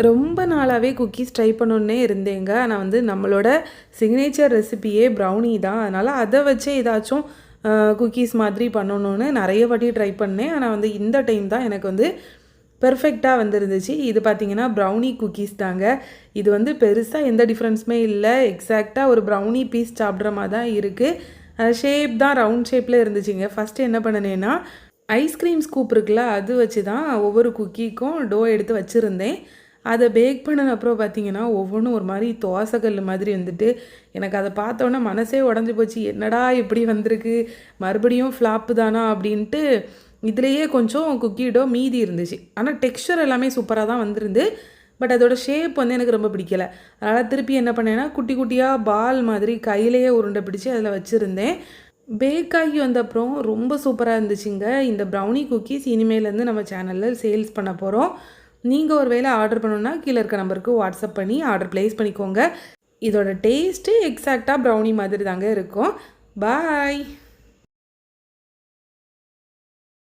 ரொம்ப நாளாகவே cookies try பண்ணணுன்னே இருந்தேங்க. ஆனால் வந்து நம்மளோட சிக்னேச்சர் ரெசிபியே ப்ரௌனி தான். அதனால் அதை வச்சே ஏதாச்சும் குக்கீஸ் மாதிரி பண்ணணுன்னு நிறைய வாட்டி ட்ரை பண்ணேன். ஆனால் வந்து இந்த டைம் தான் எனக்கு வந்து பெர்ஃபெக்டாக வந்துருந்துச்சு. இது பார்த்திங்கன்னா ப்ரௌனி குக்கீஸ் தாங்க. இது வந்து பெருசாக எந்த டிஃப்ரென்ஸுமே இல்லை. எக்ஸாக்டாக ஒரு ப்ரௌனி பீஸ் சாப்பிட்ற மாதிரி தான் இருக்குது. ஷேப் தான் ரவுண்ட் ஷேப்பில் இருந்துச்சுங்க. ஃபஸ்ட்டு என்ன பண்ணினேன்னா ஐஸ்கிரீம் ஸ்கூப் இருக்குல்ல, அது வச்சு தான் ஒவ்வொரு குக்கீக்கும் டோ எடுத்து வச்சுருந்தேன். அதை பேக் பண்ணின அப்புறம் பார்த்திங்கன்னா ஒவ்வொன்றும் ஒரு மாதிரி தோசைக்கல் மாதிரி வந்துட்டு எனக்கு அதை பார்த்தோன்னே மனசே உடஞ்சி போச்சு. என்னடா இப்படி வந்திருக்கு, மறுபடியும் ஃப்ளாப்பு தானா அப்படின்ட்டு. இதுலேயே கொஞ்சம் குக்கி டோ மீதி இருந்துச்சு. ஆனால் டெக்ஸ்சர் எல்லாமே சூப்பராக தான் வந்திருந்து. பட் அதோடய ஷேப் வந்து எனக்கு ரொம்ப பிடிக்கலை. அதனால் திருப்பி என்ன பண்ணேன்னா குட்டி குட்டியாக பால் மாதிரி கையிலேயே உருண்டை பிடிச்சி அதில் வச்சுருந்தேன். பேக் ஆகி வந்த அப்புறம் ரொம்ப சூப்பராக இருந்துச்சுங்க. இந்த ப்ரௌனி குக்கீஸ் இனிமேலேருந்து நம்ம சேனலில் சேல்ஸ் பண்ண போகிறோம். நீங்கள் ஒரு வேளை ஆர்டர் பண்ணணுன்னா கீழே இருக்க நம்பருக்கு வாட்ஸ்அப் பண்ணி ஆர்டர் ப்ளேஸ் பண்ணிக்கோங்க. இதோட டேஸ்ட்டு எக்ஸாக்டாக ப்ரௌனி மாதிரி தாங்க இருக்கும். பாய்.